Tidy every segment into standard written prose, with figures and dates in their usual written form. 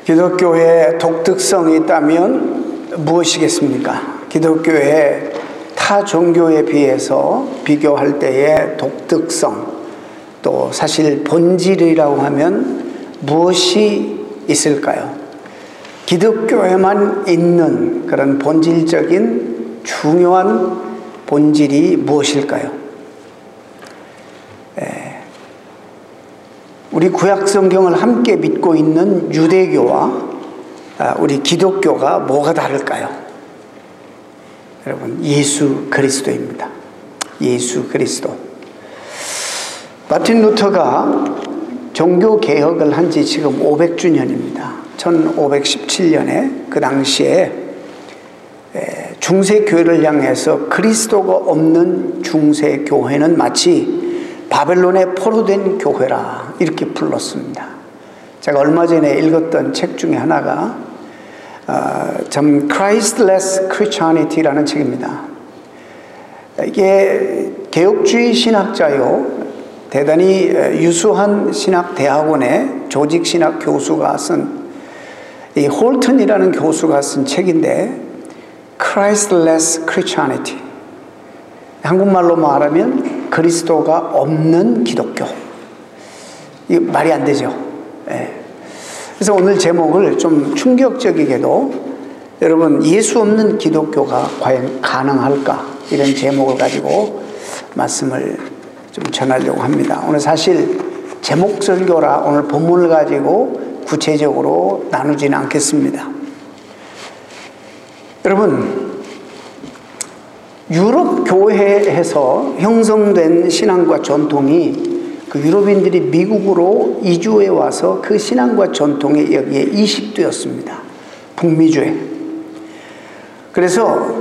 기독교의 독특성이 있다면 무엇이겠습니까? 기독교의 타 종교에 비해서 비교할 때의 독특성, 또 사실 본질이라고 하면 무엇이 있을까요? 기독교에만 있는 그런 본질적인 중요한 본질이 무엇일까요? 우리 구약 성경을 함께 믿고 있는 유대교와 우리 기독교가 뭐가 다를까요? 여러분, 예수 그리스도입니다. 예수 그리스도. 마틴 루터가 종교 개혁을 한 지 지금 500주년입니다. 1517년에 그 당시에 중세교회를 향해서 그리스도가 없는 중세교회는 마치 바벨론에 포로된 교회라 이렇게 불렀습니다. 제가 얼마 전에 읽었던 책 중에 하나가 Christless Christianity라는 책입니다. 이게 개혁주의 신학자요, 대단히 유수한 신학대학원의 조직신학 교수가 쓴, 이 홀튼이라는 교수가 쓴 책인데 Christless Christianity, 한국말로 말하면 그리스도가 없는 기독교. 이거 말이 안 되죠. 그래서 오늘 제목을 좀 충격적이게도 여러분, 예수 없는 기독교가 과연 가능할까? 이런 제목을 가지고 말씀을 좀 전하려고 합니다. 오늘 사실 제목 설교라 오늘 본문을 가지고 구체적으로 나누지는 않겠습니다. 여러분, 유럽 교회에서 형성된 신앙과 전통이 그 유럽인들이 미국으로 이주해 와서 그 신앙과 전통이 여기에 이식되었습니다. 북미주에. 그래서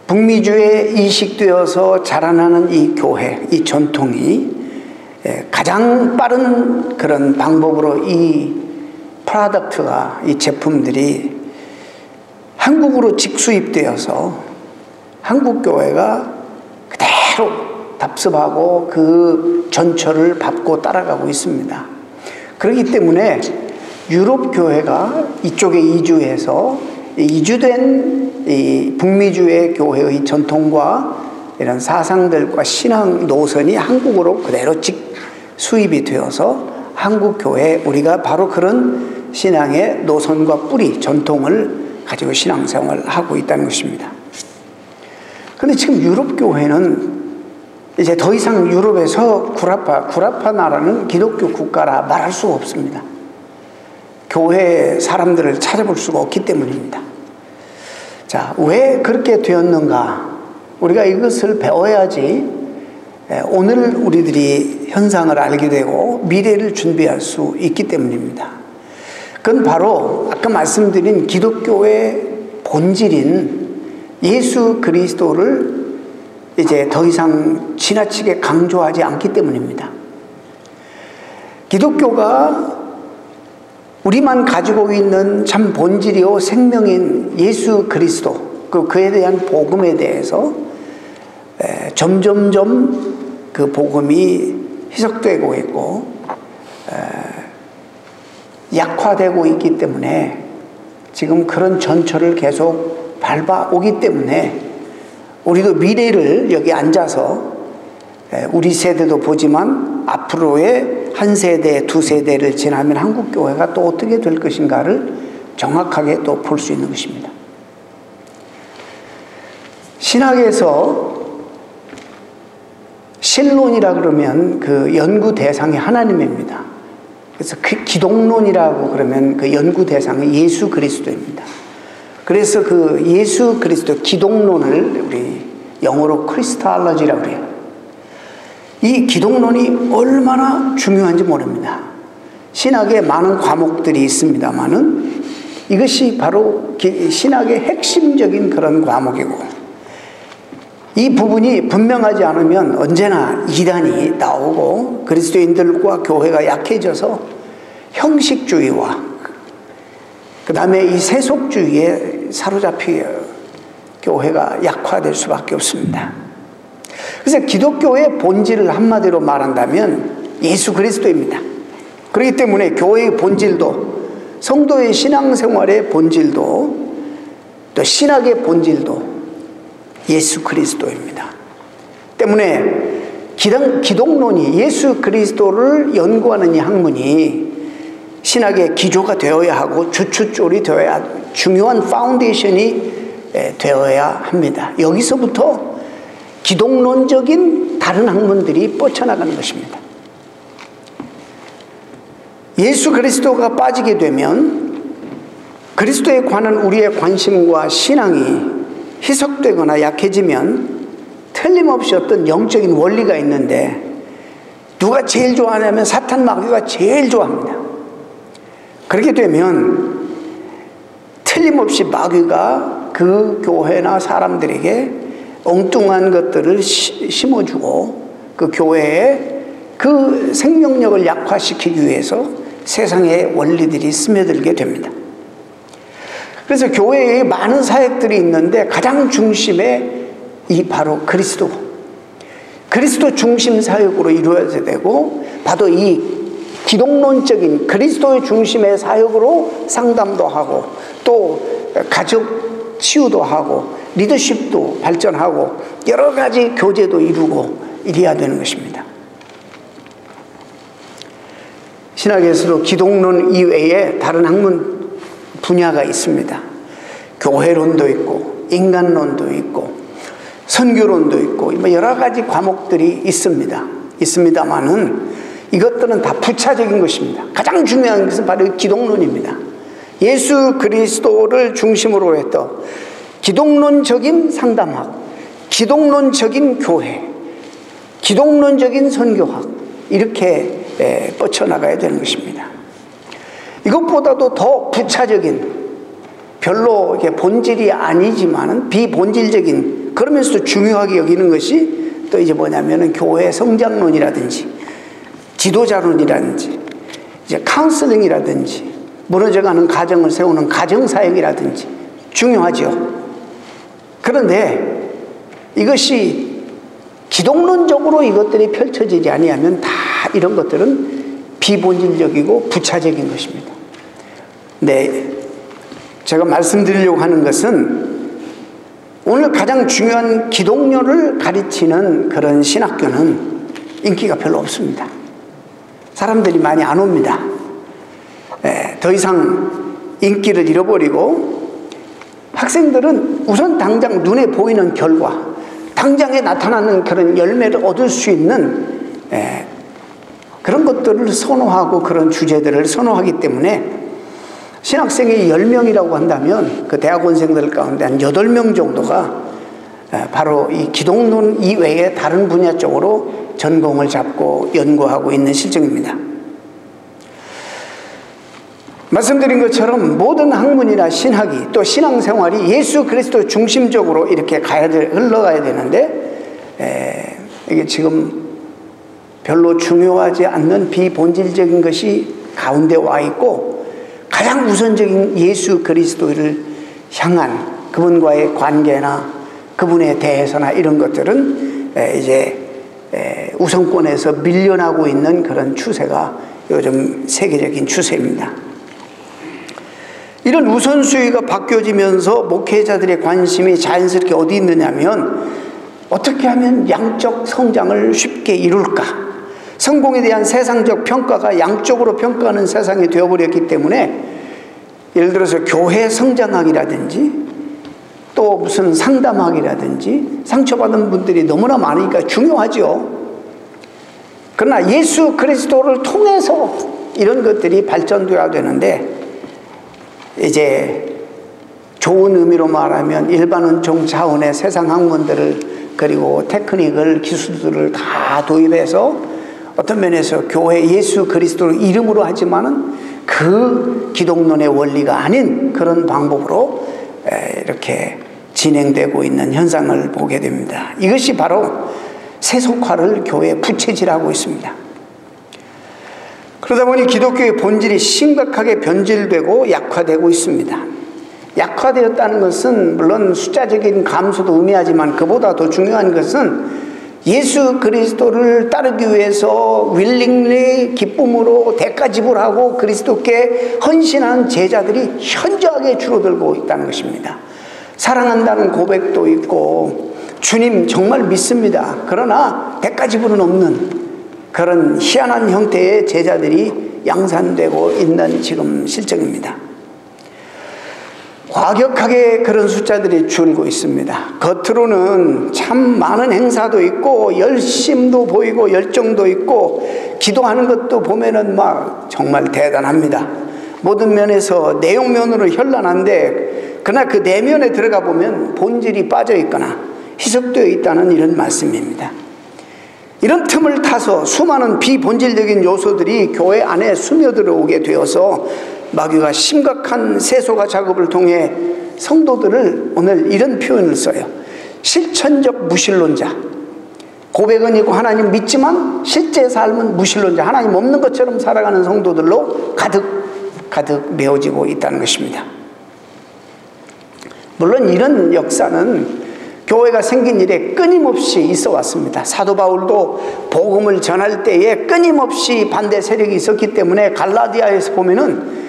북미주에 이식되어서 자라나는 이 교회, 이 전통이 가장 빠른 그런 방법으로 이 프로덕트가, 이 제품들이 한국으로 직수입되어서 한국 교회가 그대로 답습하고 그 전철을 밟고 따라가고 있습니다. 그렇기 때문에 유럽 교회가 이쪽에 이주해서 이주된 이 북미주의 교회의 전통과 이런 사상들과 신앙 노선이 한국으로 그대로 직수입이 되어서 한국 교회, 우리가 바로 그런 신앙의 노선과 뿌리, 전통을 가지고 신앙생활을 하고 있다는 것입니다. 그런데 지금 유럽 교회는 이제 더 이상 유럽에서 구라파 나라는 기독교 국가라 말할 수가 없습니다. 교회 사람들을 찾아볼 수가 없기 때문입니다. 자, 왜 그렇게 되었는가? 우리가 이것을 배워야지 오늘 우리들이 현상을 알게 되고 미래를 준비할 수 있기 때문입니다. 그건 바로 아까 말씀드린 기독교의 본질인 예수 그리스도를 이제 더 이상 지나치게 강조하지 않기 때문입니다. 기독교가 우리만 가지고 있는 참 본질이요 생명인 예수 그리스도, 그에 대한 복음에 대해서 점점점 그 복음이 희석되고 있고 약화되고 있기 때문에 지금 그런 전철을 계속 밟아오기 때문에 우리도 미래를 여기 앉아서 우리 세대도 보지만 앞으로의 한 세대, 두 세대를 지나면 한국교회가 또 어떻게 될 것인가를 정확하게 또 볼 수 있는 것입니다. 신학에서 신론이라 그러면 그 연구 대상이 하나님입니다. 그래서 그 기독론이라고 그러면 그 연구 대상이 예수 그리스도입니다. 그래서 그 예수 그리스도 기독론을 우리 영어로 크리스탈러지라고 그래요. 이 기독론이 얼마나 중요한지 모릅니다. 신학에 많은 과목들이 있습니다만은 이것이 바로 신학의 핵심적인 그런 과목이고, 이 부분이 분명하지 않으면 언제나 이단이 나오고 그리스도인들과 교회가 약해져서 형식주의와 그 다음에 이 세속주의에 사로잡혀 교회가 약화될 수밖에 없습니다. 그래서 기독교의 본질을 한마디로 말한다면 예수 그리스도입니다. 그렇기 때문에 교회의 본질도, 성도의 신앙생활의 본질도, 또 신학의 본질도 예수 그리스도입니다. 때문에 기독론이, 예수 그리스도를 연구하는 이 학문이 신학의 기조가 되어야 하고 주춧돌이 되어야, 중요한 파운데이션이 되어야 합니다. 여기서부터 기독론적인 다른 학문들이 뻗쳐나가는 것입니다. 예수 그리스도가 빠지게 되면 그리스도에 관한 우리의 관심과 신앙이 희석되거나 약해지면 틀림없이 어떤 영적인 원리가 있는데, 누가 제일 좋아하냐면 사탄 마귀가 제일 좋아합니다. 그렇게 되면 틀림없이 마귀가 그 교회나 사람들에게 엉뚱한 것들을 심어주고 그 교회에 그 생명력을 약화시키기 위해서 세상의 원리들이 스며들게 됩니다. 그래서 교회에 많은 사역들이 있는데 가장 중심에 이 바로 그리스도 중심 사역으로 이루어져야 되고, 바로 이 기독론적인 그리스도의 중심의 사역으로 상담도 하고, 또 가족 치유도 하고, 리더십도 발전하고, 여러 가지 교제도 이루고 이래야 되는 것입니다. 신학에서도 기독론 이외에 다른 학문 분야가 있습니다. 교회론도 있고, 인간론도 있고, 선교론도 있고, 여러 가지 과목들이 있습니다만은 이것들은 다 부차적인 것입니다. 가장 중요한 것은 바로 기독론입니다. 예수 그리스도를 중심으로 했던 기독론적인 상담학, 기독론적인 교회, 기독론적인 선교학, 이렇게 뻗쳐나가야 되는 것입니다. 이것보다도 더 부차적인, 별로 이렇게 본질이 아니지만은 비본질적인, 그러면서도 중요하게 여기는 것이 또 이제 뭐냐면은 교회 성장론이라든지 지도자론이라든지 이제 카운슬링이라든지 무너져가는 가정을 세우는 가정사역이라든지 중요하죠. 그런데 이것이 기독론적으로 이것들이 펼쳐지지 아니하면 다 이런 것들은 비본질적이고 부차적인 것입니다. 네, 제가 말씀드리려고 하는 것은 오늘 가장 중요한 기독론을 가르치는 그런 신학교는 인기가 별로 없습니다. 사람들이 많이 안 옵니다. 더 이상 인기를 잃어버리고 학생들은 우선 당장 눈에 보이는 결과, 당장에 나타나는 그런 열매를 얻을 수 있는 그런 것들을 선호하고 그런 주제들을 선호하기 때문에 신학생이 10명이라고 한다면 그 대학원생들 가운데 한 8명 정도가 바로 이 기독론 이외의 다른 분야 쪽으로 전공을 잡고 연구하고 있는 실정입니다. 말씀드린 것처럼 모든 학문이나 신학이, 또 신앙생활이 예수 그리스도 중심적으로 이렇게 흘러가야 되는데, 이게 지금 별로 중요하지 않는 비본질적인 것이 가운데 와 있고, 가장 우선적인 예수 그리스도를 향한 그분과의 관계나 그분에 대해서나 이런 것들은 이제 우선권에서 밀려나고 있는 그런 추세가 요즘 세계적인 추세입니다. 이런 우선순위가 바뀌어지면서 목회자들의 관심이 자연스럽게 어디 있느냐면, 어떻게 하면 양적 성장을 쉽게 이룰까? 성공에 대한 세상적 평가가 양쪽으로 평가하는 세상이 되어버렸기 때문에, 예를 들어서 교회 성장학이라든지 또 무슨 상담학이라든지 상처받은 분들이 너무나 많으니까 중요하죠. 그러나 예수 그리스도를 통해서 이런 것들이 발전되어야 되는데, 이제 좋은 의미로 말하면 일반론적 차원의 세상 학문들을, 그리고 테크닉을, 기술들을 다 도입해서 어떤 면에서 교회 예수 그리스도를 이름으로 하지만은 그 기독론의 원리가 아닌 그런 방법으로 이렇게 진행되고 있는 현상을 보게 됩니다. 이것이 바로 세속화를 교회에 부채질하고 있습니다. 그러다 보니 기독교의 본질이 심각하게 변질되고 약화되고 있습니다. 약화되었다는 것은 물론 숫자적인 감소도 의미하지만, 그보다 더 중요한 것은 예수 그리스도를 따르기 위해서 willingly 기쁨으로 대가 지불하고 그리스도께 헌신한 제자들이 현저하게 줄어들고 있다는 것입니다. 사랑한다는 고백도 있고 주님 정말 믿습니다. 그러나 대가 지불은 없는 그런 희한한 형태의 제자들이 양산되고 있는 지금 실정입니다. 과격하게 그런 숫자들이 줄고 있습니다. 겉으로는 참 많은 행사도 있고 열심도 보이고 열정도 있고 기도하는 것도 보면은 막 정말 대단합니다. 모든 면에서 내용면으로 현란한데 그러나 그 내면에 들어가 보면 본질이 빠져 있거나 희석되어 있다는 이런 말씀입니다. 이런 틈을 타서 수많은 비본질적인 요소들이 교회 안에 스며들어오게 되어서 마귀가 심각한 세속화 작업을 통해 성도들을 오늘 이런 표현을 써요. 실천적 무신론자. 고백은 있고 하나님 믿지만 실제 삶은 무신론자. 하나님 없는 것처럼 살아가는 성도들로 가득 메워지고 있다는 것입니다. 물론 이런 역사는 교회가 생긴 일에 끊임없이 있어 왔습니다. 사도 바울도 복음을 전할 때에 끊임없이 반대 세력이 있었기 때문에 갈라디아에서 보면은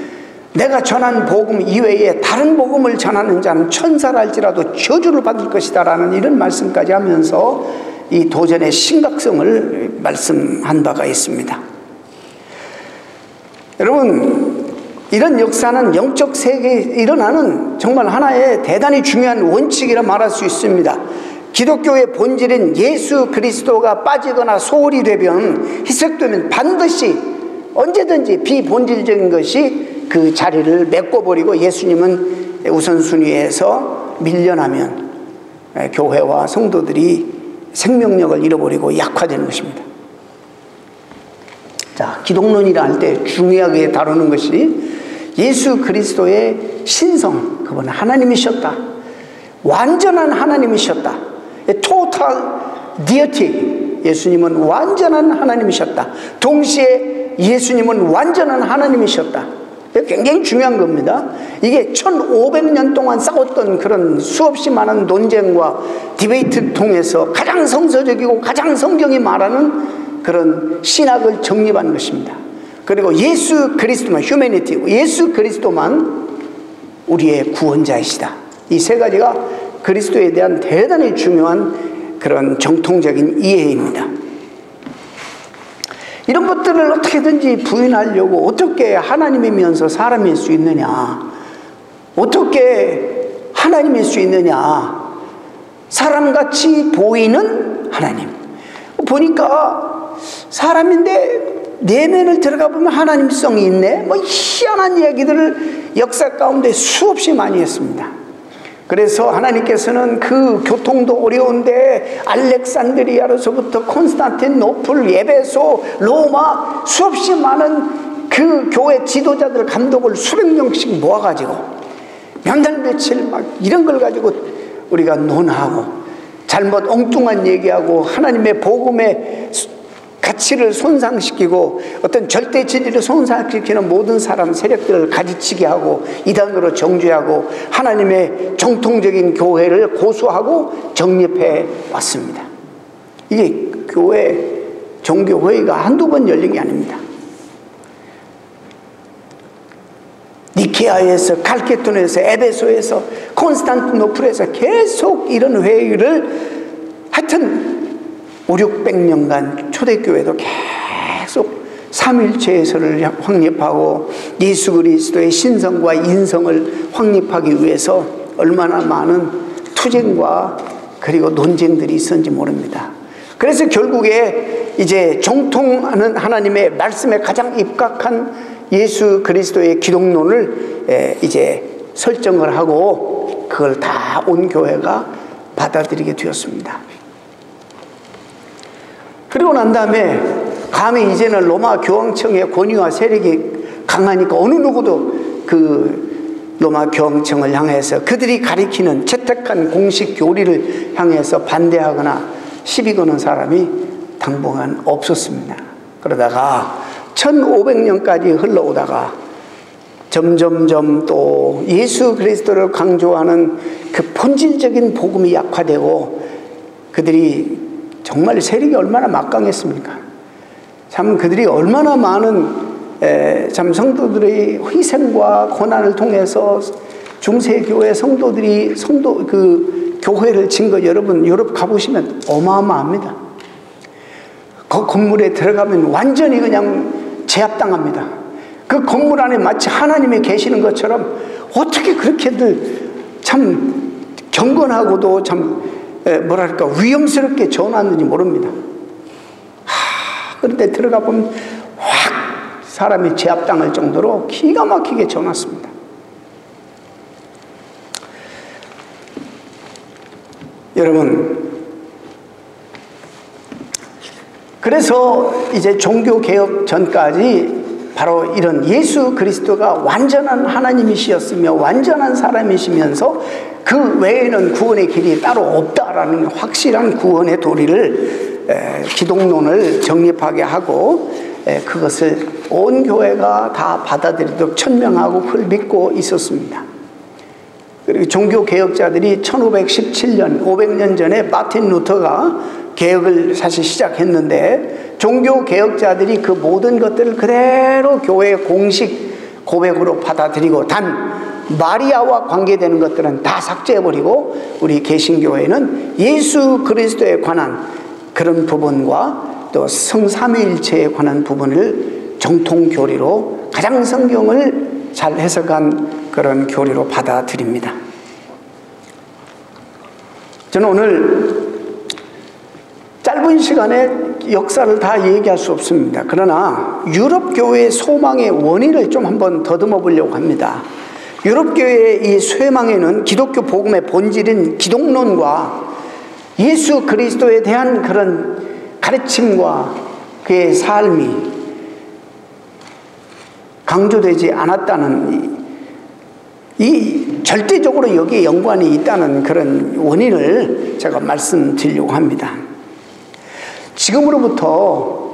내가 전한 복음 이외에 다른 복음을 전하는 자는 천사랄지라도 저주를 받을 것이다 라는 이런 말씀까지 하면서 이 도전의 심각성을 말씀한 바가 있습니다. 여러분, 이런 역사는 영적 세계에 일어나는 정말 하나의 대단히 중요한 원칙이라 말할 수 있습니다. 기독교의 본질인 예수 그리스도가 빠지거나 소홀히 되면 희석되면 반드시 언제든지 비본질적인 것이 그 자리를 메꿔버리고 예수님은 우선순위에서 밀려나면 교회와 성도들이 생명력을 잃어버리고 약화되는 것입니다. 자, 기독론이라 할 때 중요하게 다루는 것이 예수 그리스도의 신성, 그분은 하나님이셨다. 완전한 하나님이셨다. Total deity. 예수님은 완전한 하나님이셨다. 동시에 예수님은 완전한 하나님이셨다. 굉장히 중요한 겁니다. 이게 1500년 동안 싸웠던 그런 수없이 많은 논쟁과 디베이트를 통해서 가장 성서적이고 가장 성경이 말하는 그런 신학을 정립한 것입니다. 그리고 예수 그리스도만, 휴머니티, 예수 그리스도만 우리의 구원자이시다. 이 세 가지가 그리스도에 대한 대단히 중요한 그런 정통적인 이해입니다. 이런 것들을 어떻게든지 부인하려고 어떻게 하나님이면서 사람일 수 있느냐, 어떻게 하나님일 수 있느냐, 사람같이 보이는 하나님. 보니까 사람인데 내면을 들어가 보면 하나님성이 있네. 뭐 희한한 이야기들을 역사 가운데 수없이 많이 했습니다. 그래서 하나님께서는 그 교통도 어려운데 알렉산드리아로서부터 콘스탄티노플, 에베소, 로마 수없이 많은 그 교회 지도자들 감독을 수백 명씩 모아가지고 몇 날 며칠 막 이런 걸 가지고 우리가 논하고 잘못 엉뚱한 얘기하고 하나님의 복음의 가치를 손상시키고 어떤 절대 진리를 손상시키는 모든 사람 세력들을 가지치게 하고 이단으로 정죄하고 하나님의 정통적인 교회를 고수하고 정립해 왔습니다. 이게 교회 종교회의가 한두 번 열린 게 아닙니다. 니케아에서, 칼케톤에서, 에베소에서, 콘스탄티노플에서 계속 이런 회의를 하여튼 500~600년간 초대교회도 계속 삼일체에서를 확립하고 예수 그리스도의 신성과 인성을 확립하기 위해서 얼마나 많은 투쟁과 그리고 논쟁들이 있었는지 모릅니다. 그래서 결국에 이제 정통하는 하나님의 말씀에 가장 입각한 예수 그리스도의 기독론을 이제 설정을 하고 그걸 다 온 교회가 받아들이게 되었습니다. 그리고 난 다음에 감히 이제는 로마 교황청의 권위와 세력이 강하니까 어느 누구도 그 로마 교황청을 향해서 그들이 가리키는 채택한 공식 교리를 향해서 반대하거나 시비 거는 사람이 당분간 없었습니다. 그러다가 1500년까지 흘러오다가 점점점 또 예수 그리스도를 강조하는 그 본질적인 복음이 약화되고 그들이 정말 세력이 얼마나 막강했습니까? 참 그들이 얼마나 많은 참 성도들의 희생과 고난을 통해서 중세교회 성도들이 그 교회를 진 거 여러분 유럽 가보시면 어마어마합니다. 그 건물에 들어가면 완전히 그냥 제압당합니다. 그 건물 안에 마치 하나님이 계시는 것처럼 어떻게 그렇게들 참 경건하고도 참 뭐랄까 위험스럽게 전하는지 모릅니다. 그런데 들어가 보면 확 사람이 제압당할 정도로 기가 막히게 전했습니다. 여러분, 그래서 이제 종교개혁 전까지 바로 이런 예수 그리스도가 완전한 하나님이시였으며 완전한 사람이시면서 그 외에는 구원의 길이 따로 없다라는 확실한 구원의 도리를 기독론을 정립하게 하고 그것을 온 교회가 다 받아들이도록 천명하고 그걸 믿고 있었습니다. 그리고 종교개혁자들이 1517년 500년 전에 마틴 루터가 개혁을 사실 시작했는데 종교개혁자들이 그 모든 것들을 그대로 교회의 공식 고백으로 받아들이고 단 마리아와 관계되는 것들은 다 삭제해버리고 우리 개신교회는 예수 그리스도에 관한 그런 부분과 또 성삼위일체에 관한 부분을 정통교리로 가장 성경을 잘 해석한 그런 교리로 받아들입니다. 저는 오늘 짧은 시간에 역사를 다 얘기할 수 없습니다. 그러나 유럽교회의 소망의 원인을 좀 한번 더듬어 보려고 합니다. 유럽교회의 이 쇠망에는 기독교 복음의 본질인 기독론과 예수 그리스도에 대한 그런 가르침과 그의 삶이 강조되지 않았다는 이 절대적으로 여기에 연관이 있다는 그런 원인을 제가 말씀드리려고 합니다. 지금으로부터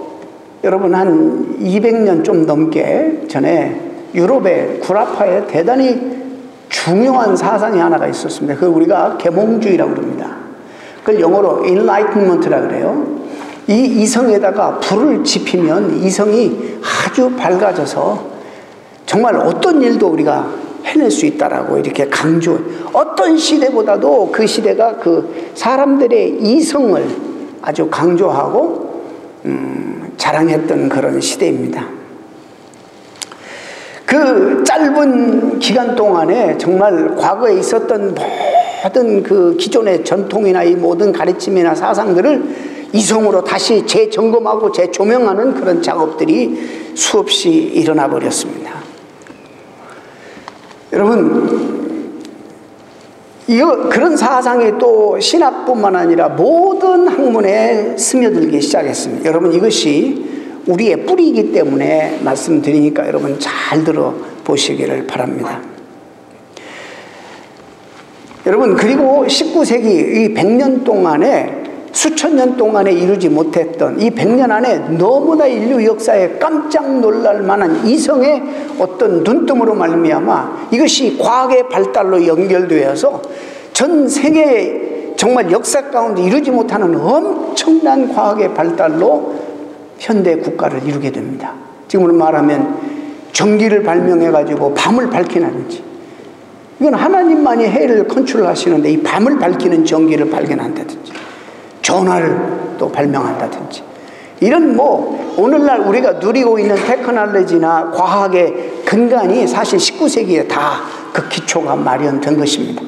여러분 한 200년 좀 넘게 전에 유럽의 구라파에 대단히 중요한 사상이 하나가 있었습니다. 그걸 우리가 계몽주의라고 그럽니다. 그걸 영어로 Enlightenment라고 그래요. 이 이성에다가 불을 지피면 이성이 아주 밝아져서 정말 어떤 일도 우리가 해낼 수 있다라고 이렇게 강조. 어떤 시대보다도 그 시대가 그 사람들의 이성을 아주 강조하고 자랑했던 그런 시대입니다. 그 짧은 기간 동안에 정말 과거에 있었던 모든 그 기존의 전통이나 이 모든 가르침이나 사상들을 이성으로 다시 재점검하고 재조명하는 그런 작업들이 수없이 일어나 버렸습니다. 여러분, 그런 사상이 또 신학뿐만 아니라 모든 학문에 스며들기 시작했습니다. 여러분, 이것이 우리의 뿌리이기 때문에 말씀드리니까 여러분 잘 들어보시기를 바랍니다. 여러분, 그리고 19세기 이 100년 동안에 수천 년 동안에 이루지 못했던 이 100년 안에 너무나 인류 역사에 깜짝 놀랄 만한 이성의 어떤 눈뜸으로 말미암아 이것이 과학의 발달로 연결되어서 전 세계 정말 역사 가운데 이루지 못하는 엄청난 과학의 발달로 현대 국가를 이루게 됩니다. 지금으로 말하면 전기를 발명해가지고 밤을 밝히나든지, 이건 하나님만이 해를 컨트롤하시는데 이 밤을 밝히는 전기를 발견한다든지, 전화를 또 발명한다든지, 이런 오늘날 우리가 누리고 있는 테크놀로지나 과학의 근간이 사실 19세기에 다 그 기초가 마련된 것입니다.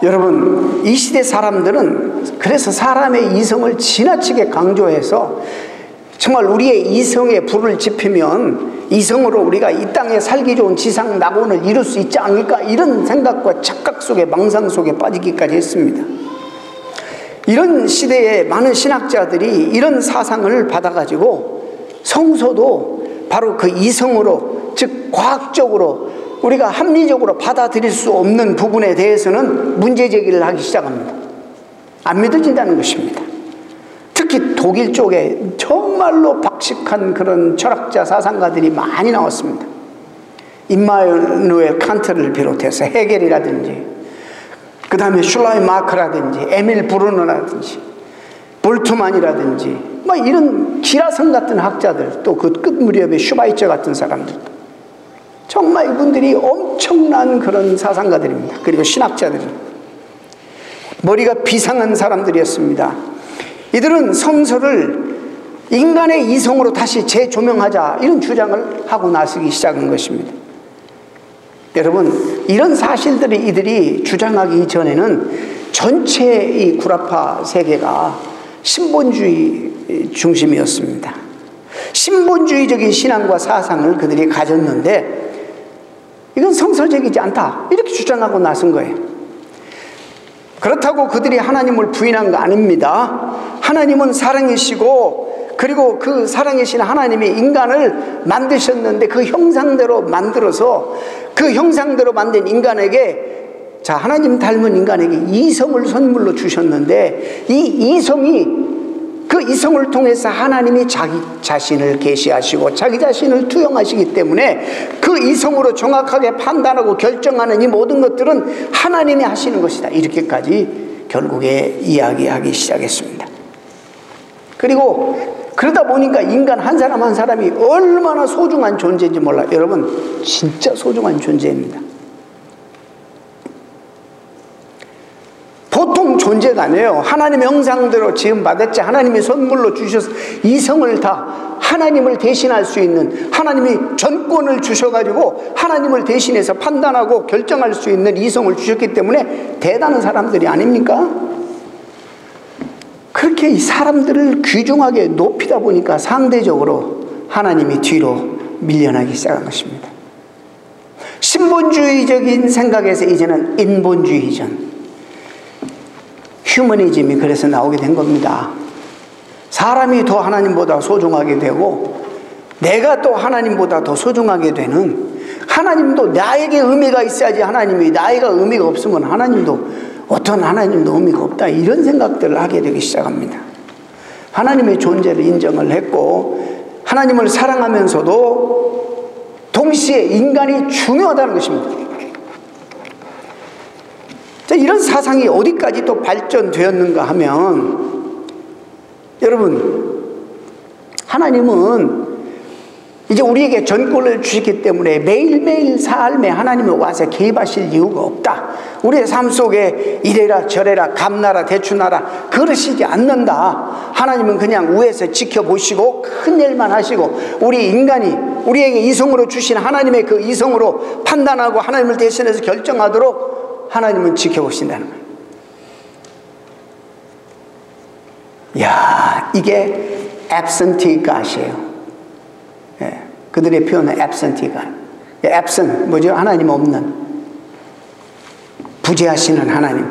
여러분, 이 시대 사람들은 그래서 사람의 이성을 지나치게 강조해서 정말 우리의 이성에 불을 지피면 이성으로 우리가 이 땅에 살기 좋은 지상 낙원을 이룰 수 있지 않을까, 이런 생각과 착각 속에 망상 속에 빠지기까지 했습니다. 이런 시대에 많은 신학자들이 이런 사상을 받아가지고 성서도 바로 그 이성으로, 즉 과학적으로 우리가 합리적으로 받아들일 수 없는 부분에 대해서는 문제 제기를 하기 시작합니다. 안 믿어진다는 것입니다. 특히 독일 쪽에 정말로 박식한 그런 철학자, 사상가들이 많이 나왔습니다. 임마누엘 칸트를 비롯해서 헤겔이라든지 그 다음에 슐라이마크라든지 에밀 브루너라든지 볼트만이라든지 뭐 이런 기라성 같은 학자들, 또 그 끝 무렵에 슈바이처 같은 사람들, 정말 이분들이 엄청난 그런 사상가들입니다. 그리고 신학자들입니다. 머리가 비상한 사람들이었습니다. 이들은 성서를 인간의 이성으로 다시 재조명하자 이런 주장을 하고 나서기 시작한 것입니다. 여러분, 이런 사실들을 이들이 주장하기 전에는 전체 이 구라파 세계가 신본주의 중심이었습니다. 신본주의적인 신앙과 사상을 그들이 가졌는데 이건 성서적이지 않다 이렇게 주장하고 나선 거예요. 그렇다고 그들이 하나님을 부인한 거 아닙니다. 하나님은 사랑이시고, 그리고 그 사랑이신 하나님이 인간을 만드셨는데 그 형상대로 만들어서 그 형상대로 만든 인간에게, 자, 하나님 닮은 인간에게 이성을 선물로 주셨는데 이 이성이, 그 이성을 통해서 하나님이 자기 자신을 계시하시고 자기 자신을 투영하시기 때문에 그 이성으로 정확하게 판단하고 결정하는 이 모든 것들은 하나님이 하시는 것이다. 이렇게까지 결국에 이야기하기 시작했습니다. 그리고 그러다 보니까 인간 한 사람 한 사람이 얼마나 소중한 존재인지 몰라요. 여러분, 진짜 소중한 존재입니다. 보통 존재가 아니에요. 하나님의 형상대로 지음받았지, 하나님이 선물로 주셔서 이성을 다 하나님을 대신할 수 있는, 하나님이 전권을 주셔가지고 하나님을 대신해서 판단하고 결정할 수 있는 이성을 주셨기 때문에 대단한 사람들이 아닙니까? 그렇게 이 사람들을 귀중하게 높이다 보니까 상대적으로 하나님이 뒤로 밀려나기 시작한 것입니다. 신본주의적인 생각에서 이제는 인본주의전, 휴머니즘이 그래서 나오게 된 겁니다. 사람이 더 하나님보다 소중하게 되고 내가 또 하나님보다 더 소중하게 되는, 하나님도 나에게 의미가 있어야지 하나님이, 나에게 의미가 없으면 하나님도, 어떤 하나님도 의미가 없다, 이런 생각들을 하게 되기 시작합니다. 하나님의 존재를 인정을 했고 하나님을 사랑하면서도 동시에 인간이 중요하다는 것입니다. 자, 이런 사상이 어디까지 또 발전되었는가 하면, 여러분, 하나님은 이제 우리에게 전권을 주셨기 때문에 매일매일 삶에 하나님이 와서 개입하실 이유가 없다. 우리의 삶 속에 이래라 저래라 감나라 대추나라 그러시지 않는다. 하나님은 그냥 위에서 지켜보시고 큰 일만 하시고, 우리 인간이 우리에게 이성으로 주신 하나님의 그 이성으로 판단하고 하나님을 대신해서 결정하도록 하나님은 지켜보신다는 거예요. 이야, 이게 absentee God이에요. 예, 그들의 표현은 absentee God. absent, 뭐죠? 하나님 없는, 부재하시는 하나님.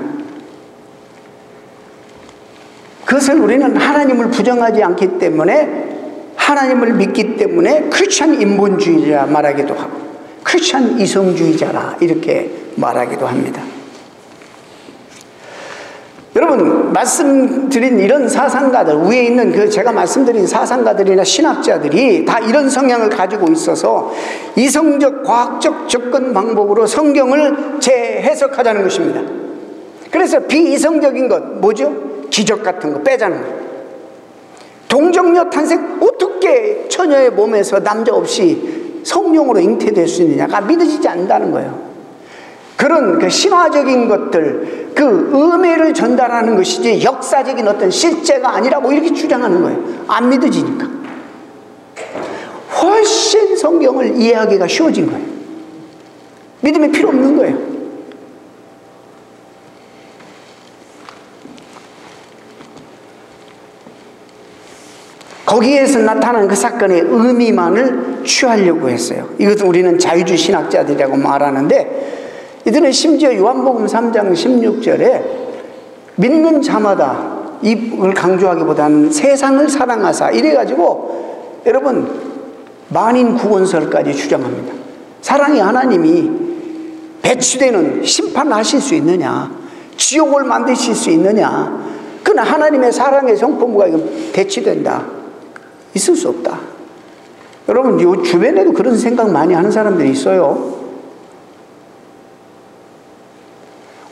그것을 우리는 하나님을 부정하지 않기 때문에, 하나님을 믿기 때문에 크리스찬 인본주의자 말하기도 하고 크리스찬 이성주의자라 이렇게 말하기도 합니다. 여러분, 말씀드린 이런 사상가들, 위에 있는 그 제가 말씀드린 사상가들이나 신학자들이 다 이런 성향을 가지고 있어서 이성적 과학적 접근 방법으로 성경을 재해석하자는 것입니다. 그래서 비이성적인 것, 뭐죠? 기적 같은 거 빼자는 거예요. 동정녀 탄생, 어떻게 처녀의 몸에서 남자 없이 성령으로 잉태될 수 있느냐가 믿어지지 않는다는 거예요. 그런 그 신화적인 것들, 그 의미를 전달하는 것이지 역사적인 어떤 실제가 아니라고 이렇게 주장하는 거예요. 안 믿어지니까. 훨씬 성경을 이해하기가 쉬워진 거예요. 믿음이 필요 없는 거예요. 거기에서 나타나는 그 사건의 의미만을 취하려고 했어요. 이것은 우리는 자유주의 신학자들이라고 말하는데, 이들은 심지어 요한복음 3장 16절에 믿는 자마다, 이걸 강조하기보다는 세상을 사랑하사 이래가지고 여러분 만인 구원설까지 주장합니다. 사랑의 하나님이 배치되는 심판하실 수 있느냐, 지옥을 만드실 수 있느냐, 그러나 하나님의 사랑의 성품과 배치된다, 있을 수 없다. 여러분, 요 주변에도 그런 생각 많이 하는 사람들이 있어요.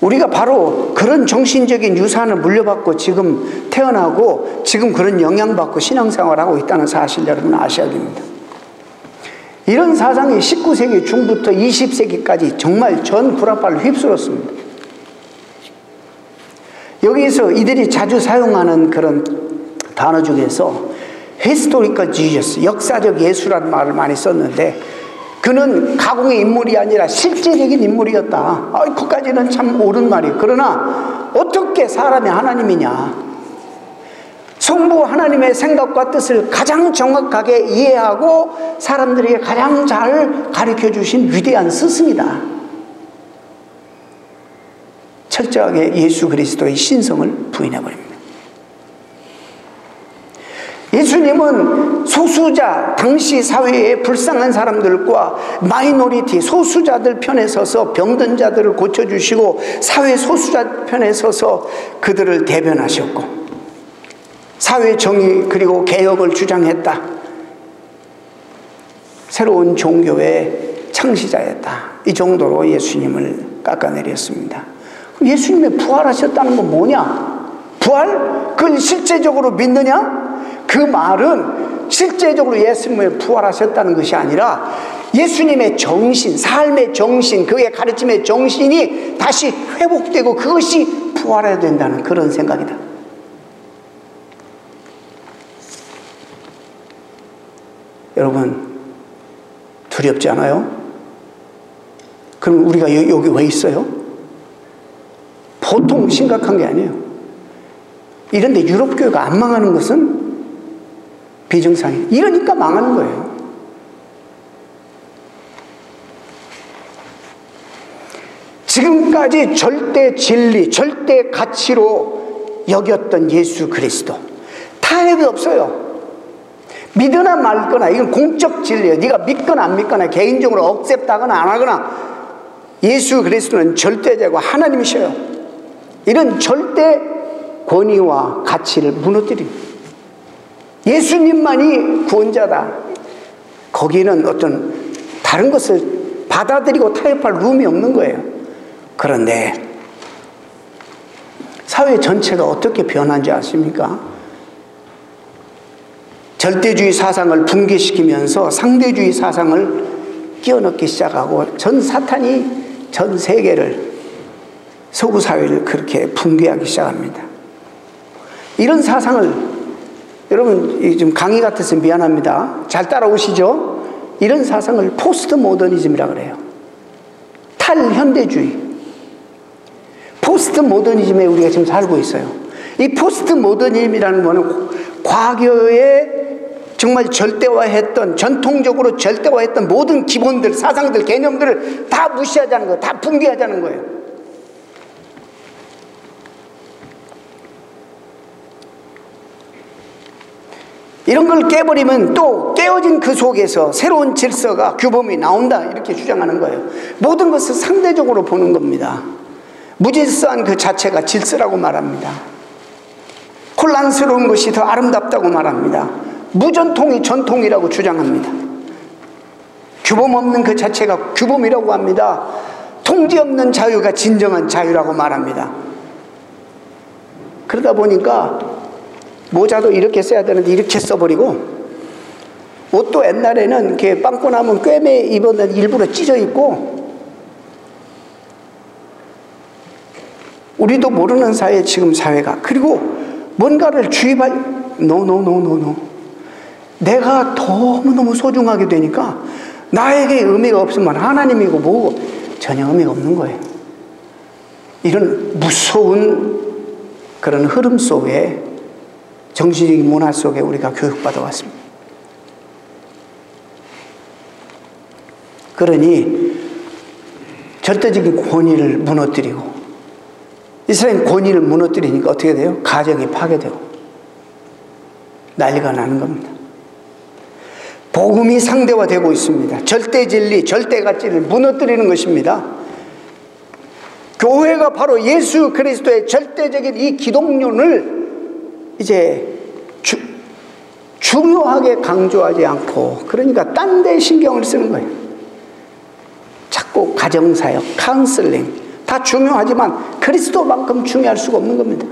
우리가 바로 그런 정신적인 유산을 물려받고 지금 태어나고 지금 그런 영향받고 신앙생활을 하고 있다는 사실 여러분 아셔야 됩니다. 이런 사상이 19세기 중부터 20세기까지 정말 전 구라파를 휩쓸었습니다. 여기서 이들이 자주 사용하는 그런 단어 중에서 historical Jesus, 역사적 예수라는 말을 많이 썼는데 그는 가공의 인물이 아니라 실제적인 인물이었다. 그까지는 참 옳은 말이에요. 그러나 어떻게 사람이 하나님이냐? 성부 하나님의 생각과 뜻을 가장 정확하게 이해하고 사람들에게 가장 잘 가르쳐 주신 위대한 스승이다. 철저하게 예수 그리스도의 신성을 부인해버립니다. 예수님은 소수자, 당시 사회의 불쌍한 사람들과 마이너리티, 소수자들 편에 서서 병든 자들을 고쳐주시고 사회 소수자 편에 서서 그들을 대변하셨고 사회 정의 그리고 개혁을 주장했다. 새로운 종교의 창시자였다. 이 정도로 예수님을 깎아내렸습니다. 예수님이 부활하셨다는 건 뭐냐? 부활? 그걸 실제적으로 믿느냐? 그 말은 실제적으로 예수님이 부활하셨다는 것이 아니라 예수님의 정신, 삶의 정신, 그의 가르침의 정신이 다시 회복되고 그것이 부활해야 된다는 그런 생각이다. 여러분 두렵지 않아요? 그럼 우리가 여기 왜 있어요? 보통 심각한 게 아니에요. 이런데 유럽교회가 안 망하는 것은 비정상이에요. 이러니까 망하는 거예요. 지금까지 절대 진리, 절대 가치로 여겼던 예수 그리스도 타협이 없어요. 믿으나 말거나 이건 공적 진리예요. 네가 믿거나 안 믿거나 개인적으로 억셉트하거나 안 하거나 예수 그리스도는 절대자고 하나님이셔요. 이런 절대 권위와 가치를 무너뜨립니다. 예수님만이 구원자다. 거기는 어떤 다른 것을 받아들이고 타협할 룸이 없는 거예요. 그런데 사회 전체가 어떻게 변한지 아십니까? 절대주의 사상을 붕괴시키면서 상대주의 사상을 끼워넣기 시작하고 전 사탄이 전 세계를 서구 사회를 그렇게 붕괴하기 시작합니다. 이런 사상을 여러분 좀 강의 같아서 미안합니다. 잘 따라오시죠? 이런 사상을 포스트 모더니즘이라고 그래요. 탈현대주의. 포스트 모더니즘에 우리가 지금 살고 있어요. 이 포스트 모더니즘이라는 거는 과거에 정말 절대화했던, 전통적으로 절대화했던 모든 기본들, 사상들, 개념들을 다 무시하자는 거예요. 다 붕괴하자는 거예요. 이런 걸 깨버리면 또 깨어진 그 속에서 새로운 질서가, 규범이 나온다 이렇게 주장하는 거예요. 모든 것을 상대적으로 보는 겁니다. 무질서한 그 자체가 질서라고 말합니다. 혼란스러운 것이 더 아름답다고 말합니다. 무전통이 전통이라고 주장합니다. 규범 없는 그 자체가 규범이라고 합니다. 통제 없는 자유가 진정한 자유라고 말합니다. 그러다 보니까 모자도 이렇게 써야 되는데 이렇게 써버리고, 옷도 옛날에는 이렇게 빵꾸 나면 꿰매 입었는데 일부러 찢어 입고, 우리도 모르는 사이에 지금 사회가, 그리고 뭔가를 노. 내가 너무너무 소중하게 되니까 나에게 의미가 없으면 하나님이고 뭐고 전혀 의미가 없는 거예요. 이런 무서운 그런 흐름 속에, 정신적인 문화 속에 우리가 교육받아 왔습니다. 그러니 절대적인 권위를 무너뜨리고, 이스라엘 권위를 무너뜨리니까 어떻게 돼요? 가정이 파괴되고 난리가 나는 겁니다. 복음이 상대화되고 있습니다. 절대 진리, 절대 가치를 무너뜨리는 것입니다. 교회가 바로 예수 그리스도의 절대적인 이 기독론을 이제 중요하게 강조하지 않고, 그러니까 딴 데 신경을 쓰는 거예요. 자꾸 가정사역, 카운슬링, 다 중요하지만 그리스도만큼 중요할 수가 없는 겁니다.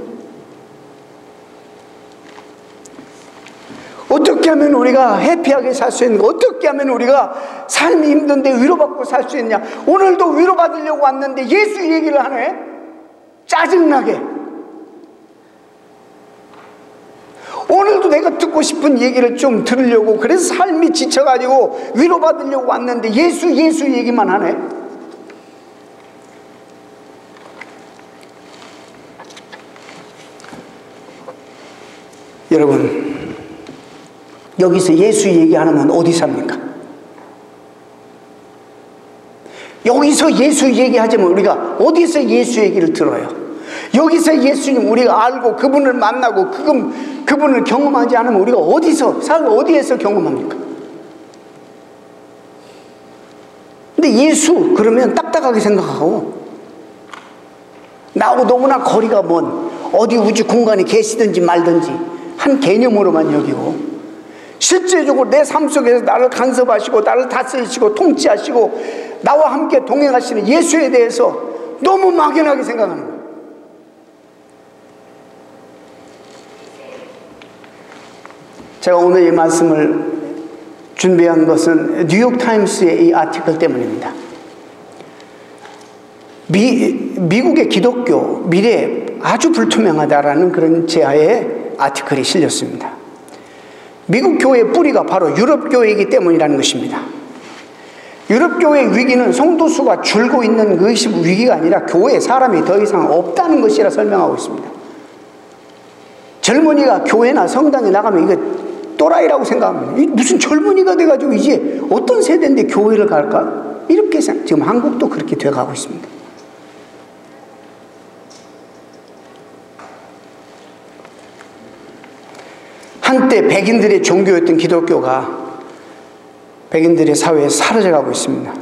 어떻게 하면 우리가 해피하게 살 수 있는가? 어떻게 하면 우리가 삶이 힘든데 위로받고 살 수 있냐? 오늘도 위로받으려고 왔는데 예수 얘기를 하네? 짜증나게. 오늘도 내가 듣고 싶은 얘기를 좀 들으려고, 그래서 삶이 지쳐가지고 위로받으려고 왔는데 예수 얘기만 하네? 여러분, 여기서 예수 얘기 안 하면 어디 삽니까? 여기서 예수 얘기하자면 우리가 어디서 예수 얘기를 들어요? 여기서 예수님 우리가 알고 그분을 만나고 그분을 경험하지 않으면 우리가 어디에서 경험합니까? 근데 예수 그러면 딱딱하게 생각하고, 나하고 너무나 거리가 먼 어디 우주 공간에 계시든지 말든지 한 개념으로만 여기고, 실제적으로 내 삶 속에서 나를 간섭하시고 나를 다스리시고 통치하시고 나와 함께 동행하시는 예수에 대해서 너무 막연하게 생각하는 거예요. 제가 오늘 이 말씀을 준비한 것은 뉴욕타임스의 이 아티클 때문입니다. 미국의 기독교 미래 아주 불투명하다라는 그런 제하의 아티클이 실렸습니다. 미국 교회의 뿌리가 바로 유럽 교회이기 때문이라는 것입니다. 유럽 교회의 위기는 성도 수가 줄고 있는 것이 위기가 아니라 교회에 사람이 더 이상 없다는 것이라 설명하고 있습니다. 젊은이가 교회나 성당에 나가면 이거 또라이라고 생각합니다. 무슨 젊은이가 돼가지고 이제 어떤 세대인데 교회를 갈까? 이렇게 지금 한국도 그렇게 돼가고 있습니다. 한때 백인들의 종교였던 기독교가 백인들의 사회에 사라져가고 있습니다.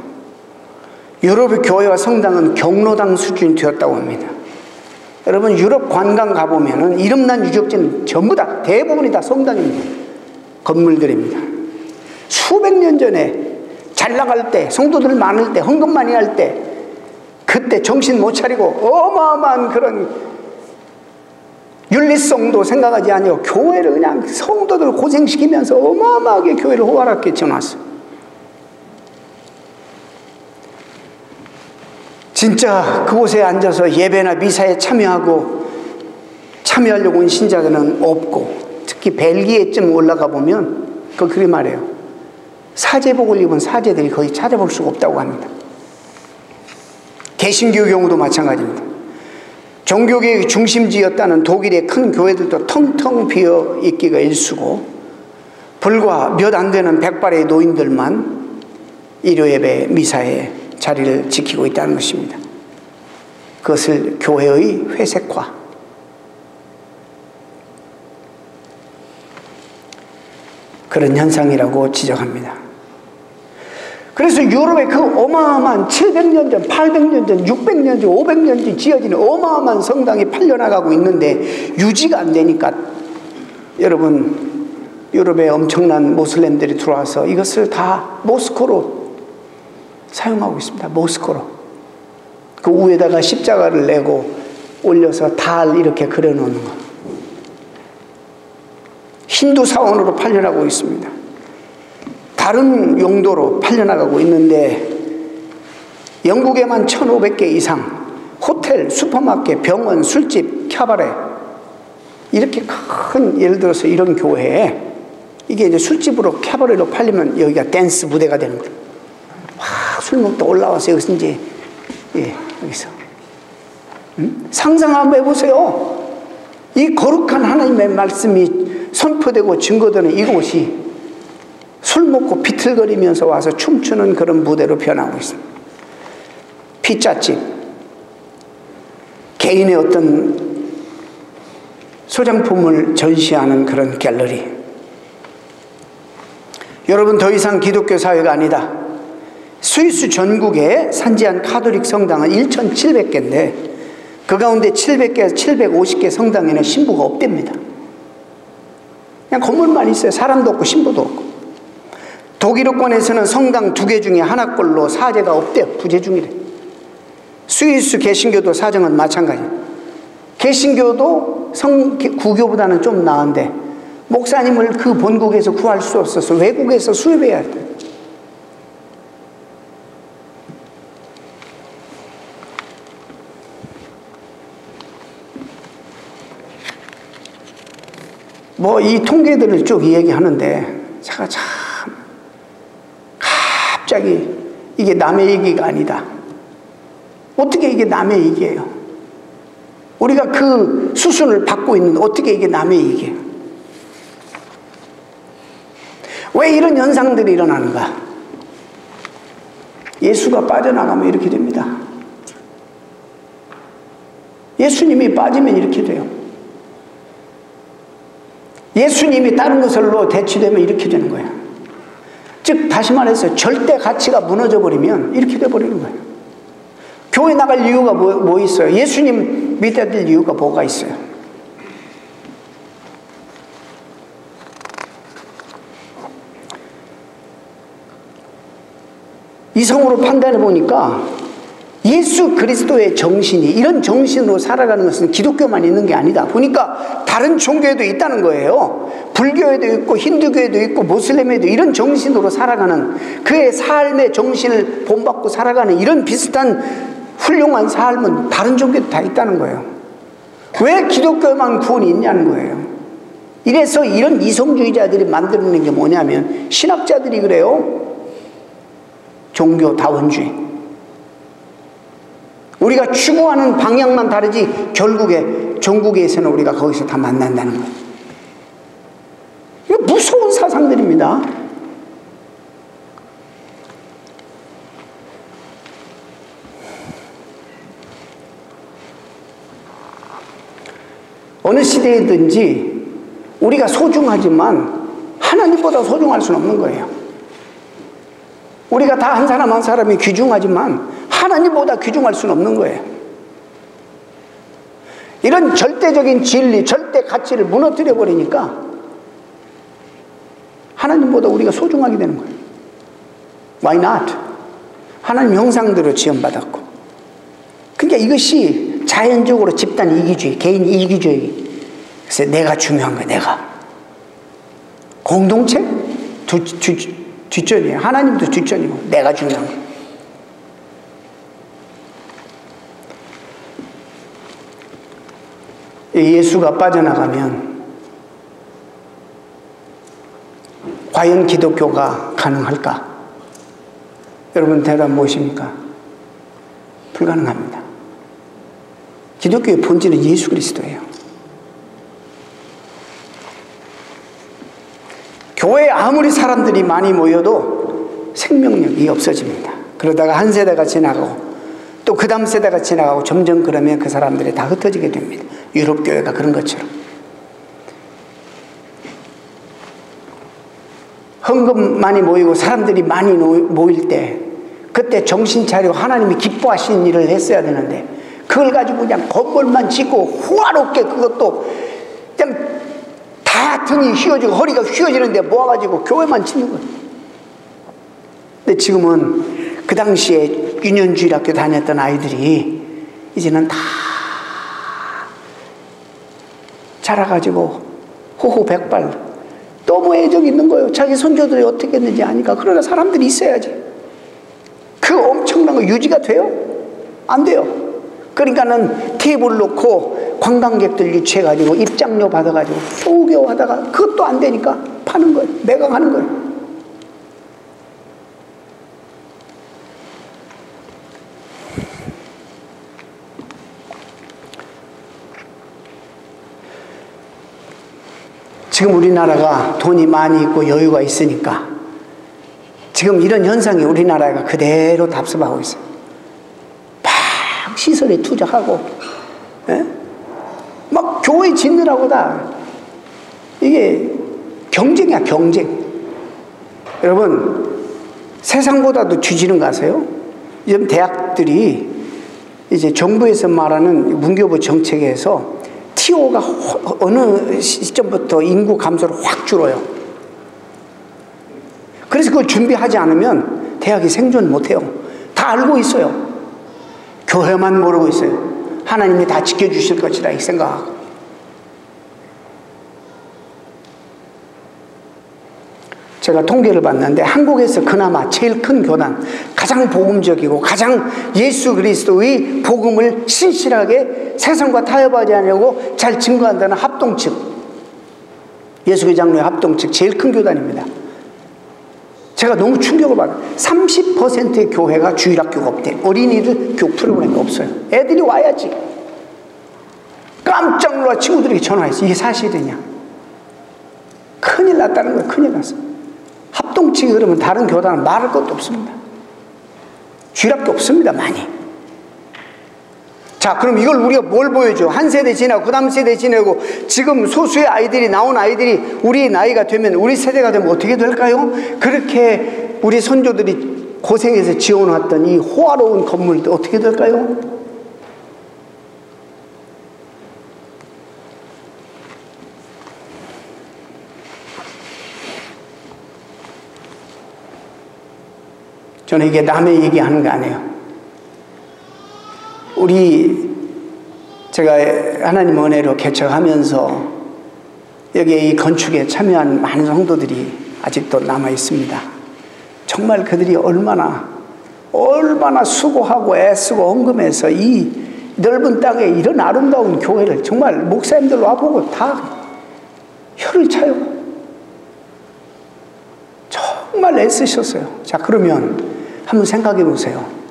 유럽의 교회와 성당은 경로당 수준이 되었다고 합니다. 여러분, 유럽 관광 가보면은 이름난 유적지는 전부 다, 대부분이 다 성당입니다. 건물들입니다. 수백 년 전에 잘 나갈 때, 성도들 많을 때, 헌금 많이 할 때, 그때 정신 못 차리고 어마어마한 그런 윤리성도 생각하지 아니고 교회를 그냥 성도들 고생시키면서 어마어마하게 교회를 호화롭게 지어놨어요. 진짜 그곳에 앉아서 예배나 미사에 참여하려고 온 신자들은 없고, 특히 벨기에쯤 올라가 보면 그렇게 말해요. 사제복을 입은 사제들이 거의 찾아볼 수가 없다고 합니다. 개신교 경우도 마찬가지입니다. 종교계의 중심지였다는 독일의 큰 교회들도 텅텅 비어 있기가 일쑤고, 불과 몇 안 되는 백발의 노인들만 일요예배 미사에 자리를 지키고 있다는 것입니다. 그것을 교회의 회색화, 그런 현상이라고 지적합니다. 그래서 유럽의 그 어마어마한 700년 전, 800년 전, 600년 전, 500년 전 지어진 어마어마한 성당이 팔려나가고 있는데 유지가 안 되니까, 여러분, 유럽에 엄청난 모슬렘들이 들어와서 이것을 다 모스코로 사용하고 있습니다. 모스코로. 그 위에다가 십자가를 내고 올려서 달 이렇게 그려놓는 거. 힌두 사원으로 팔려나가고 있습니다. 다른 용도로 팔려나가고 있는데, 영국에만 1,500개 이상 호텔, 슈퍼마켓, 병원, 술집, 캬바레, 이렇게 큰, 예를 들어서 이런 교회에 이게 이제 술집으로 캬바레로 팔리면 여기가 댄스 무대가 되는 거예요. 술 먹다 올라와서 여기서 이제, 여기서 상상 한번 해보세요. 이 거룩한 하나님의 말씀이 선포되고 증거되는 이곳이 술 먹고 비틀거리면서 와서 춤추는 그런 무대로 변하고 있습니다. 피자집, 개인의 어떤 소장품을 전시하는 그런 갤러리. 여러분, 더 이상 기독교 사회가 아니다. 스위스 전국에 산지한 카톨릭 성당은 1,700개인데 그 가운데 700개에서 750개 성당에는 신부가 없답니다. 그냥 건물만 있어요. 사람도 없고 신부도 없고. 독일어권에서는 성당 2개 중에 하나꼴로 사제가 없대요. 부재 중이래. 스위스 개신교도 사정은 마찬가지예요. 개신교도 구교보다는 좀 나은데 목사님을 그 본국에서 구할 수 없어서 외국에서 수입해야 돼요. 뭐 이 통계들을 쭉 이야기하는데 제가 참 갑자기 이게 남의 얘기가 아니다. 어떻게 이게 남의 얘기예요? 우리가 그 수순을 받고 있는데 어떻게 이게 남의 얘기예요? 왜 이런 현상들이 일어나는가? 예수가 빠져나가면 이렇게 됩니다. 예수님이 빠지면 이렇게 돼요. 예수님이 다른 것으로 대치되면 이렇게 되는 거예요. 즉 다시 말해서 절대 가치가 무너져 버리면 이렇게 돼버리는 거예요. 교회 나갈 이유가 뭐 있어요? 예수님 믿어야 될 이유가 뭐가 있어요? 이성으로 판단해 보니까 예수 그리스도의 정신이 이런 정신으로 살아가는 것은 기독교만 있는 게 아니다. 보니까 다른 종교에도 있다는 거예요. 불교에도 있고 힌두교에도 있고 모슬렘에도 이런 정신으로 살아가는, 그의 삶의 정신을 본받고 살아가는 이런 비슷한 훌륭한 삶은 다른 종교도 다 있다는 거예요. 왜 기독교만 구원이 있냐는 거예요. 이래서 이런 이성주의자들이 만들어낸 게 뭐냐면, 신학자들이 그래요. 종교 다원주의. 우리가 추구하는 방향만 다르지 결국에 종국에서는 우리가 거기서 다 만난다는 거예요. 이거 무서운 사상들입니다. 어느 시대에든지 우리가 소중하지만 하나님보다 소중할 수는 없는 거예요. 우리가 다 한 사람 한 사람이 귀중하지만 하나님보다 귀중할 수는 없는 거예요. 이런 절대적인 진리, 절대 가치를 무너뜨려 버리니까 하나님보다 우리가 소중하게 되는 거예요. Why not? 하나님 형상대로 지음받았고. 그러니까 이것이 자연적으로 집단 이기주의, 개인 이기주의. 그래서 내가 중요한 거야, 내가. 공동체? 뒷전이에요. 하나님도 뒷전이고 내가 중요한 거예요. 예수가 빠져나가면 과연 기독교가 가능할까? 여러분 대답 무엇입니까? 불가능합니다. 기독교의 본질은 예수 그리스도예요. 교회에 아무리 사람들이 많이 모여도 생명력이 없어집니다. 그러다가 한 세대가 지나가고 또 그 다음 세대가 지나가고 점점 그러면 그 사람들이 다 흩어지게 됩니다. 유럽 교회가 그런 것처럼. 헌금 많이 모이고 사람들이 많이 모일 때 그때 정신 차리고 하나님이 기뻐하시는 일을 했어야 되는데 그걸 가지고 그냥 건물만 짓고 호화롭게 그것도 그냥 다 등이 휘어지고 허리가 휘어지는데 모아가지고 교회만 짓는 거예요. 근데 지금은 그 당시에 유년주일학교 다녔던 아이들이 이제는 다 자라가지고 호호백발 너무 애정이 있는 거예요. 자기 손주들이 어떻게 했는지 아니까. 그러나 사람들이 있어야지. 그 엄청난 거 유지가 돼요? 안 돼요. 그러니까는 테이블 놓고 관광객들 유치해가지고 입장료 받아가지고 겨우겨우 하다가 그것도 안 되니까 파는 거예요. 매각하는 거예요. 지금 우리나라가 돈이 많이 있고 여유가 있으니까 지금 이런 현상이 우리나라가 그대로 답습하고 있어요. 막 시설에 투자하고, 예? 막 교회 짓느라고 다. 이게 경쟁이야, 경쟁. 여러분, 세상보다도 뒤지는 거 아세요? 요즘 대학들이 이제 정부에서 말하는 문교부 정책에서 TO가 어느 시점부터 인구 감소를 확 줄어요. 그래서 그걸 준비하지 않으면 대학이 생존 못해요. 다 알고 있어요. 교회만 모르고 있어요. 하나님이 다 지켜주실 것이라 이 생각하고. 제가 통계를 봤는데 한국에서 그나마 제일 큰 교단, 가장 복음적이고 가장 예수 그리스도의 복음을 신실하게 세상과 타협하지 않으려고 잘 증거한다는 합동측, 예수교 장로의 합동측 제일 큰 교단입니다. 제가 너무 충격을 받아요. 30%의 교회가 주일학교가 없대. 어린이들 교육 프로그램이 없어요. 애들이 와야지. 깜짝 놀라 친구들에게 전화했어. 이게 사실이냐? 큰일 났다는 거예요. 큰일 났어. 합동측이 그러면 다른 교단은 말할 것도 없습니다. 주일학교 없습니다. 많이. 자, 그럼 이걸 우리가 뭘 보여줘? 한 세대 지나고 그 다음 세대 지나고 지금 소수의 아이들이, 나온 아이들이 우리 나이가 되면, 우리 세대가 되면 어떻게 될까요? 그렇게 우리 선조들이 고생해서 지어놨던 이 호화로운 건물도 어떻게 될까요? 저는 이게 남의 얘기하는 거 아니에요. 제가 하나님 은혜로 개척하면서 여기에 이 건축에 참여한 많은 성도들이 아직도 남아 있습니다. 정말 그들이 얼마나 수고하고 애쓰고 헌금해서 이 넓은 땅에 이런 아름다운 교회를 정말 목사님들 와보고 다 혀를 차요. 정말 애쓰셨어요. 자, 그러면 한번 생각해 보세요.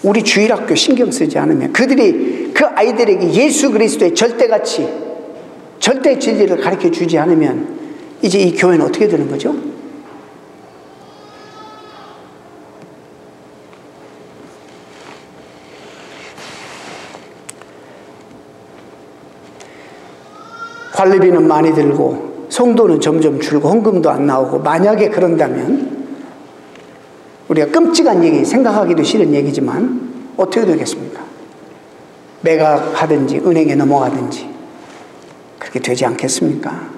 우리 주일학교 신경 쓰지 않으면, 그들이 그 아이들에게 예수 그리스도의 절대가치, 절대 진리를 가르쳐 주지 않으면 이제 이 교회는 어떻게 되는 거죠? 관리비는 많이 들고 성도는 점점 줄고 헌금도 안 나오고, 만약에 그런다면 우리가 끔찍한 얘기, 생각하기도 싫은 얘기지만 어떻게 되겠습니까? 매각하든지 은행에 넘어가든지 그렇게 되지 않겠습니까?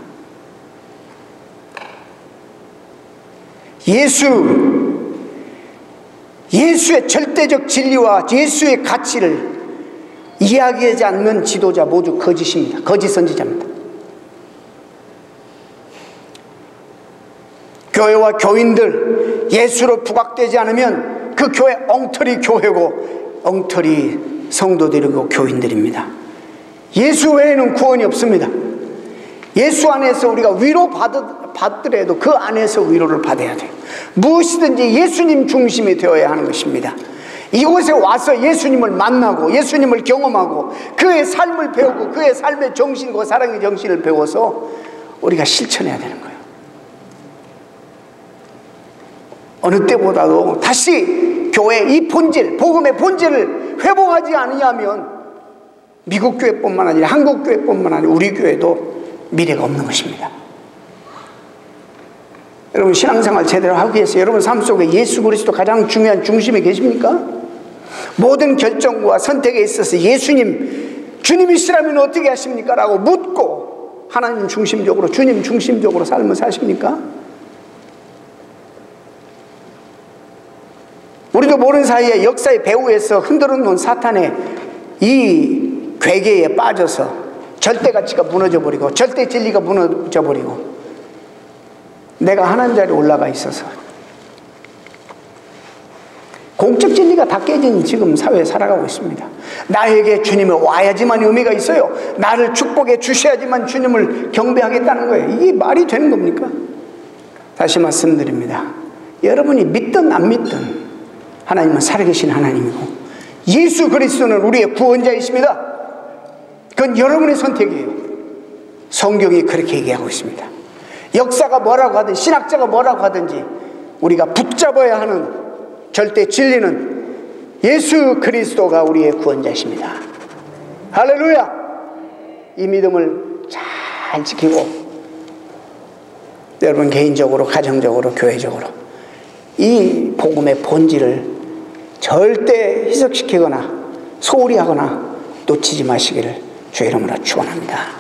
예수의 절대적 진리와 예수의 가치를 이야기하지 않는 지도자 모두 거짓입니다. 거짓 선지자입니다. 교회와 교인들 예수로 부각되지 않으면 그 교회 엉터리 교회고 엉터리 성도들이고 교인들입니다. 예수 외에는 구원이 없습니다. 예수 안에서 우리가 위로 받더라도 그 안에서 위로를 받아야 돼요. 무엇이든지 예수님 중심이 되어야 하는 것입니다. 이곳에 와서 예수님을 만나고 예수님을 경험하고 그의 삶을 배우고 그의 삶의 정신과 사랑의 정신을 배워서 우리가 실천해야 되는 거예요. 어느 때보다도 다시 교회 이 본질, 복음의 본질을 회복하지 않으냐면 미국 교회뿐만 아니라 한국 교회뿐만 아니라 우리 교회도 미래가 없는 것입니다. 여러분 신앙생활 제대로 하기 위해서 여러분 삶 속에 예수 그리스도 가장 중요한 중심에 계십니까? 모든 결정과 선택에 있어서 예수님, 주님이시라면 어떻게 하십니까? 라고 묻고 하나님 중심적으로, 주님 중심적으로 삶을 사십니까? 우리도 모르는 사이에 역사의 배후에서 흔들어 놓은 사탄의 이 괴계에 빠져서 절대 가치가 무너져 버리고 절대 진리가 무너져 버리고 내가 하나님 자리에 올라가 있어서 공적 진리가 다 깨진 지금 사회에 살아가고 있습니다. 나에게 주님을 와야지만 의미가 있어요. 나를 축복해 주셔야지만 주님을 경배하겠다는 거예요. 이게 말이 되는 겁니까? 다시 말씀드립니다. 여러분이 믿든 안 믿든 하나님은 살아계신 하나님이고 예수 그리스도는 우리의 구원자이십니다. 그건 여러분의 선택이에요. 성경이 그렇게 얘기하고 있습니다. 역사가 뭐라고 하든 신학자가 뭐라고 하든지 우리가 붙잡아야 하는 절대 진리는 예수 그리스도가 우리의 구원자이십니다. 할렐루야! 이 믿음을 잘 지키고 여러분 개인적으로, 가정적으로, 교회적으로 이 복음의 본질을 절대 희석시키거나 소홀히 하거나 놓치지 마시기를 주의 이름으로 축원합니다.